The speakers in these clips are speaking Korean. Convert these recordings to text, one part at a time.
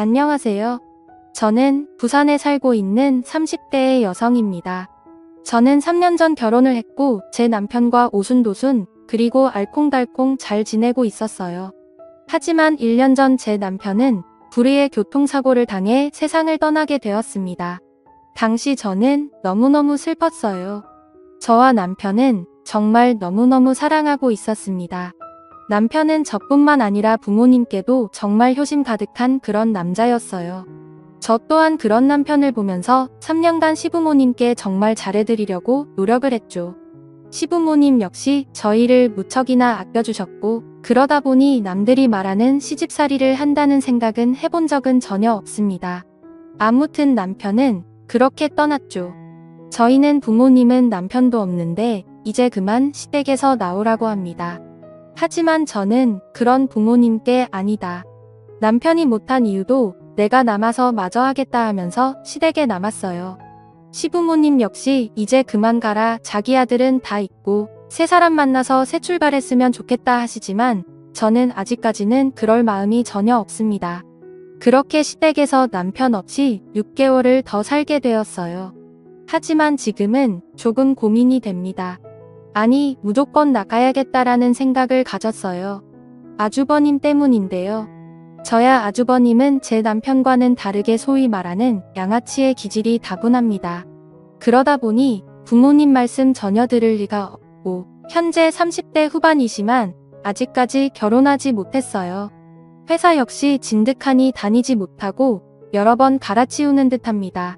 안녕하세요. 저는 부산에 살고 있는 30대의 여성입니다. 저는 3년 전 결혼을 했고 제 남편과 오순도순 그리고 알콩달콩 잘 지내고 있었어요. 하지만 1년 전 제 남편은 불의의 교통사고를 당해 세상을 떠나게 되었습니다. 당시 저는 너무너무 슬펐어요. 저와 남편은 정말 너무너무 사랑하고 있었습니다. 남편은 저뿐만 아니라 부모님께도 정말 효심 가득한 그런 남자였어요. 저 또한 그런 남편을 보면서 3년간 시부모님께 정말 잘해드리려고 노력을 했죠. 시부모님 역시 저희를 무척이나 아껴주셨고 그러다 보니 남들이 말하는 시집살이를 한다는 생각은 해본 적은 전혀 없습니다. 아무튼 남편은 그렇게 떠났죠. 저희는 부모님은 남편도 없는데 이제 그만 시댁에서 나오라고 합니다. 하지만 저는 그런 부모님께 아니다. 남편이 못한 이유도 내가 남아서 마저 하겠다 하면서 시댁에 남았어요. 시부모님 역시 이제 그만 가라, 자기 아들은 다 있고 새 사람 만나서 새 출발했으면 좋겠다 하시지만 저는 아직까지는 그럴 마음이 전혀 없습니다. 그렇게 시댁에서 남편 없이 6개월을 더 살게 되었어요. 하지만 지금은 조금 고민이 됩니다. 아니, 무조건 나가야겠다라는 생각을 가졌어요. 아주버님 때문인데요. 저야 아주버님은 제 남편과는 다르게 소위 말하는 양아치의 기질이 다분합니다. 그러다 보니 부모님 말씀 전혀 들을 리가 없고 현재 30대 후반이지만 아직까지 결혼하지 못했어요. 회사 역시 진득하니 다니지 못하고 여러 번 갈아치우는 듯합니다.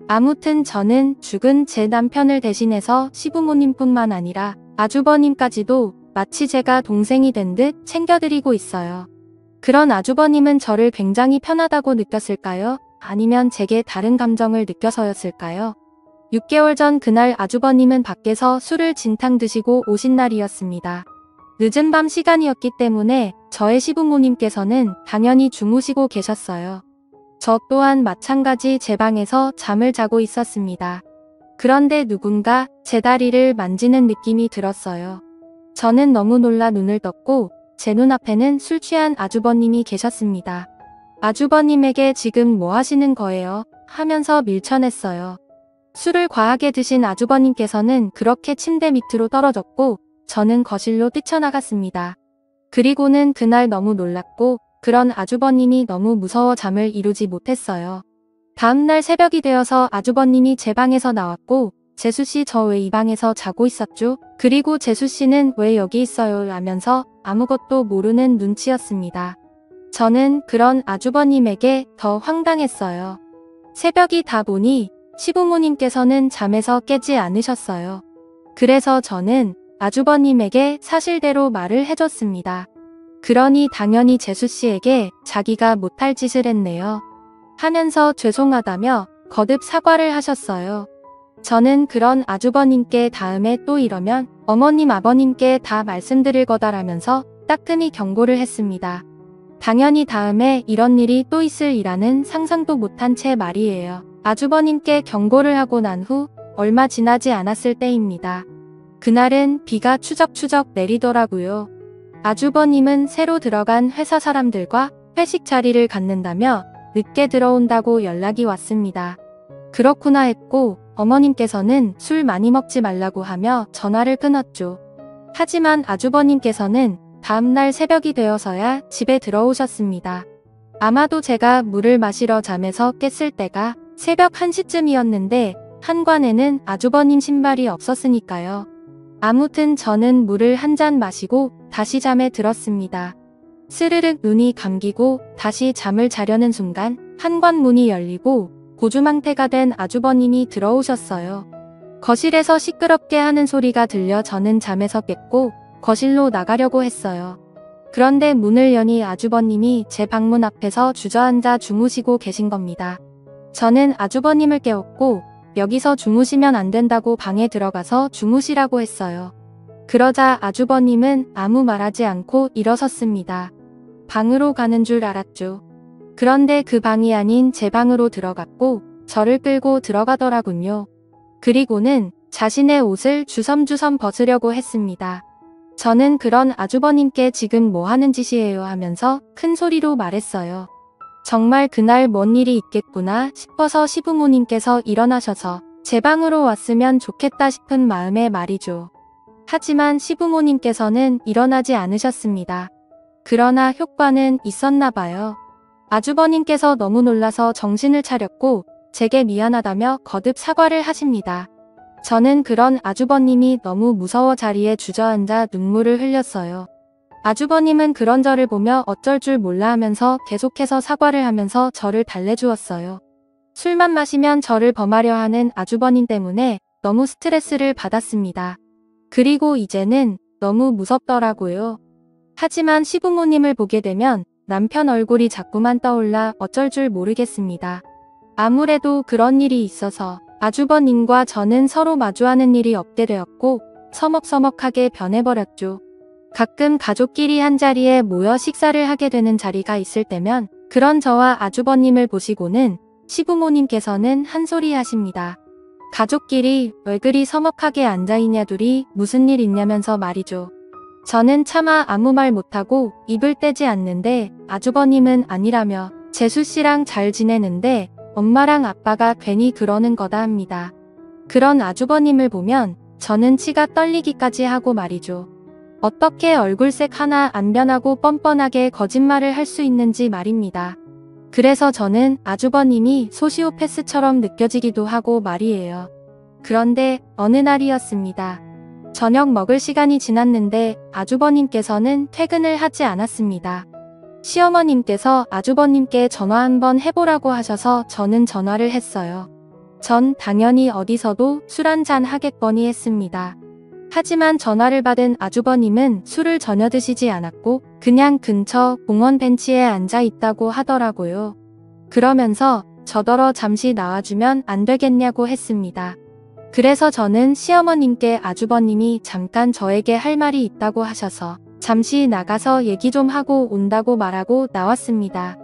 아무튼 저는 죽은 제 남편을 대신해서 시부모님뿐만 아니라 아주버님까지도 마치 제가 동생이 된 듯 챙겨드리고 있어요. 그런 아주버님은 저를 굉장히 편하다고 느꼈을까요? 아니면 제게 다른 감정을 느껴서였을까요? 6개월 전 그날 아주버님은 밖에서 술을 진탕 드시고 오신 날이었습니다. 늦은 밤 시간이었기 때문에 저의 시부모님께서는 당연히 주무시고 계셨어요. 저 또한 마찬가지 제 방에서 잠을 자고 있었습니다. 그런데 누군가 제 다리를 만지는 느낌이 들었어요. 저는 너무 놀라 눈을 떴고 제 눈앞에는 술 취한 아주버님이 계셨습니다. 아주버님에게 지금 뭐 하시는 거예요? 하면서 밀쳐냈어요. 술을 과하게 드신 아주버님께서는 그렇게 침대 밑으로 떨어졌고 저는 거실로 뛰쳐나갔습니다. 그리고는 그날 너무 놀랐고 그런 아주버님이 너무 무서워 잠을 이루지 못했어요. 다음날 새벽이 되어서 아주버님이 제 방에서 나왔고 재수씨 저 왜 이 방에서 자고 있었죠? 그리고 재수씨는 왜 여기 있어요? 라면서 아무것도 모르는 눈치였습니다. 저는 그런 아주버님에게 더 황당했어요. 새벽이 다 보니 시부모님께서는 잠에서 깨지 않으셨어요. 그래서 저는 아주버님에게 사실대로 말을 해줬습니다. 그러니 당연히 재수씨에게 자기가 못할 짓을 했네요. 하면서 죄송하다며 거듭 사과를 하셨어요. 저는 그런 아주버님께 다음에 또 이러면 어머님 아버님께 다 말씀드릴 거다라면서 따끔히 경고를 했습니다. 당연히 다음에 이런 일이 또 있으리라는 상상도 못한 채 말이에요. 아주버님께 경고를 하고 난 후 얼마 지나지 않았을 때입니다. 그날은 비가 추적추적 내리더라고요. 아주버님은 새로 들어간 회사 사람들과 회식 자리를 갖는다며 늦게 들어온다고 연락이 왔습니다. 그렇구나 했고 어머님께서는 술 많이 먹지 말라고 하며 전화를 끊었죠. 하지만 아주버님께서는 다음날 새벽이 되어서야 집에 들어오셨습니다. 아마도 제가 물을 마시러 잠에서 깼을 때가 새벽 1시쯤이었는데 한관에는 아주버님 신발이 없었으니까요. 아무튼 저는 물을 한 잔 마시고 다시 잠에 들었습니다. 스르륵 눈이 감기고 다시 잠을 자려는 순간 한관 문이 열리고 고주망태가 된 아주버님이 들어오셨어요. 거실에서 시끄럽게 하는 소리가 들려 저는 잠에서 깼고 거실로 나가려고 했어요. 그런데 문을 여니 아주버님이 제 방문 앞에서 주저앉아 주무시고 계신 겁니다. 저는 아주버님을 깨웠고 여기서 주무시면 안 된다고 방에 들어가서 주무시라고 했어요. 그러자 아주버님은 아무 말하지 않고 일어섰습니다. 방으로 가는 줄 알았죠. 그런데 그 방이 아닌 제 방으로 들어갔고 저를 끌고 들어가더라군요. 그리고는 자신의 옷을 주섬주섬 벗으려고 했습니다. 저는 그런 아주버님께 지금 뭐 하는 짓이에요 하면서 큰 소리로 말했어요. 정말 그날 뭔 일이 있겠구나 싶어서 시부모님께서 일어나셔서 제 방으로 왔으면 좋겠다 싶은 마음에 말이죠. 하지만 시부모님께서는 일어나지 않으셨습니다. 그러나 효과는 있었나 봐요. 아주버님께서 너무 놀라서 정신을 차렸고 제게 미안하다며 거듭 사과를 하십니다. 저는 그런 아주버님이 너무 무서워 자리에 주저앉아 눈물을 흘렸어요. 아주버님은 그런 저를 보며 어쩔 줄 몰라 하면서 계속해서 사과를 하면서 저를 달래주었어요. 술만 마시면 저를 범하려 하는 아주버님 때문에 너무 스트레스를 받았습니다. 그리고 이제는 너무 무섭더라고요. 하지만 시부모님을 보게 되면 남편 얼굴이 자꾸만 떠올라 어쩔 줄 모르겠습니다. 아무래도 그런 일이 있어서 아주버님과 저는 서로 마주하는 일이 없게 되었고 서먹서먹하게 변해버렸죠. 가끔 가족끼리 한자리에 모여 식사를 하게 되는 자리가 있을 때면 그런 저와 아주버님을 보시고는 시부모님께서는 한 소리 하십니다. 가족끼리 왜 그리 서먹하게 앉아있냐 둘이 무슨 일 있냐면서 말이죠. 저는 차마 아무 말 못하고 입을 떼지 않는데 아주버님은 아니라며 재수씨랑 잘 지내는데 엄마랑 아빠가 괜히 그러는 거다 합니다. 그런 아주버님을 보면 저는 치가 떨리기까지 하고 말이죠. 어떻게 얼굴색 하나 안 변하고 뻔뻔하게 거짓말을 할 수 있는지 말입니다. 그래서 저는 아주버님이 소시오패스처럼 느껴지기도 하고 말이에요. 그런데 어느 날이었습니다. 저녁 먹을 시간이 지났는데 아주버님께서는 퇴근을 하지 않았습니다. 시어머님께서 아주버님께 전화 한번 해보라고 하셔서 저는 전화를 했어요. 전 당연히 어디서도 술 한잔 하겠거니 했습니다. 하지만 전화를 받은 아주버님은 술을 전혀 드시지 않았고 그냥 근처 공원 벤치에 앉아 있다고 하더라고요. 그러면서 저더러 잠시 나와주면 안 되겠냐고 했습니다. 그래서 저는 시어머님께 아주버님이 잠깐 저에게 할 말이 있다고 하셔서 잠시 나가서 얘기 좀 하고 온다고 말하고 나왔습니다.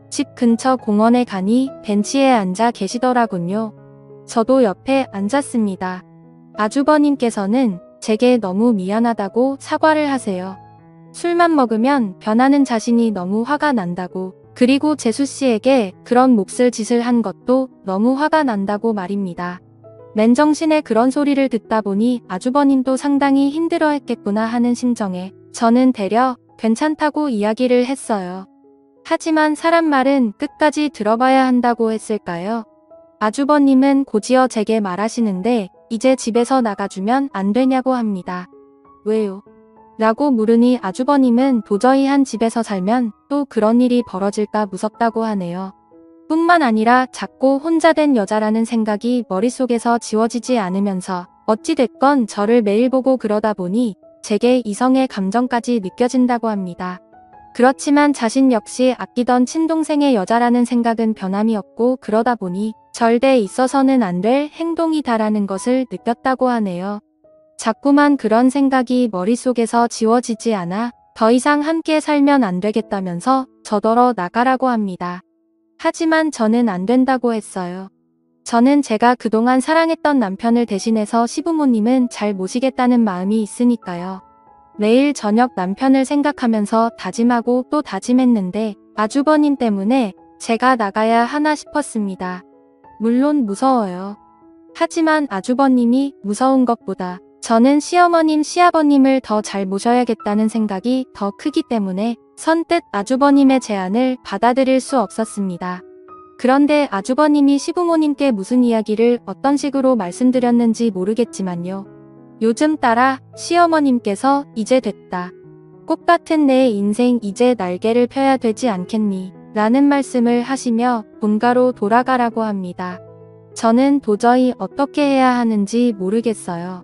집 근처 공원에 가니 벤치에 앉아 계시더라군요. 저도 옆에 앉았습니다. 아주버님께서는 제게 너무 미안하다고 사과를 하세요. 술만 먹으면 변하는 자신이 너무 화가 난다고, 그리고 재수씨에게 그런 몹쓸 짓을 한 것도 너무 화가 난다고 말입니다. 맨정신에 그런 소리를 듣다 보니 아주버님도 상당히 힘들어했겠구나 하는 심정에 저는 되려 괜찮다고 이야기를 했어요. 하지만 사람 말은 끝까지 들어봐야 한다고 했을까요? 아주버님은 곧이어 제게 말하시는데 이제 집에서 나가주면 안 되냐고 합니다. 왜요? 라고 물으니 아주버님은 도저히 한 집에서 살면 또 그런 일이 벌어질까 무섭다고 하네요. 뿐만 아니라 작고 혼자 된 여자라는 생각이 머릿속에서 지워지지 않으면서 어찌됐건 저를 매일 보고 그러다 보니 제게 이성의 감정까지 느껴진다고 합니다. 그렇지만 자신 역시 아끼던 친동생의 여자라는 생각은 변함이 없고 그러다 보니 절대 있어서는 안 될 행동이다라는 것을 느꼈다고 하네요. 자꾸만 그런 생각이 머릿속에서 지워지지 않아 더 이상 함께 살면 안 되겠다면서 저더러 나가라고 합니다. 하지만 저는 안 된다고 했어요. 저는 제가 그동안 사랑했던 남편을 대신해서 시부모님은 잘 모시겠다는 마음이 있으니까요. 매일 저녁 남편을 생각하면서 다짐하고 또 다짐했는데 아주버님 때문에 제가 나가야 하나 싶었습니다. 물론 무서워요. 하지만 아주버님이 무서운 것보다 저는 시어머님, 시아버님을 더 잘 모셔야겠다는 생각이 더 크기 때문에 선뜻 아주버님의 제안을 받아들일 수 없었습니다. 그런데 아주버님이 시부모님께 무슨 이야기를 어떤 식으로 말씀드렸는지 모르겠지만요. 요즘 따라 시어머님께서 이제 됐다. 꽃 같은 내 인생 이제 날개를 펴야 되지 않겠니? 라는 말씀을 하시며 본가로 돌아가라고 합니다. 저는 도저히 어떻게 해야 하는지 모르겠어요.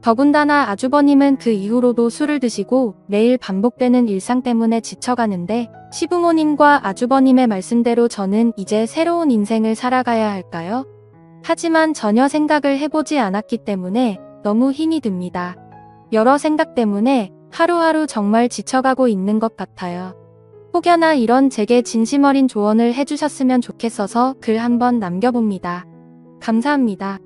더군다나 아주버님은 그 이후로도 술을 드시고 매일 반복되는 일상 때문에 지쳐가는데 시부모님과 아주버님의 말씀대로 저는 이제 새로운 인생을 살아가야 할까요? 하지만 전혀 생각을 해보지 않았기 때문에 너무 힘이 듭니다. 여러 생각 때문에 하루하루 정말 지쳐가고 있는 것 같아요. 혹여나 이런 제게 진심 어린 조언을 해주셨으면 좋겠어서 글 한번 남겨봅니다. 감사합니다.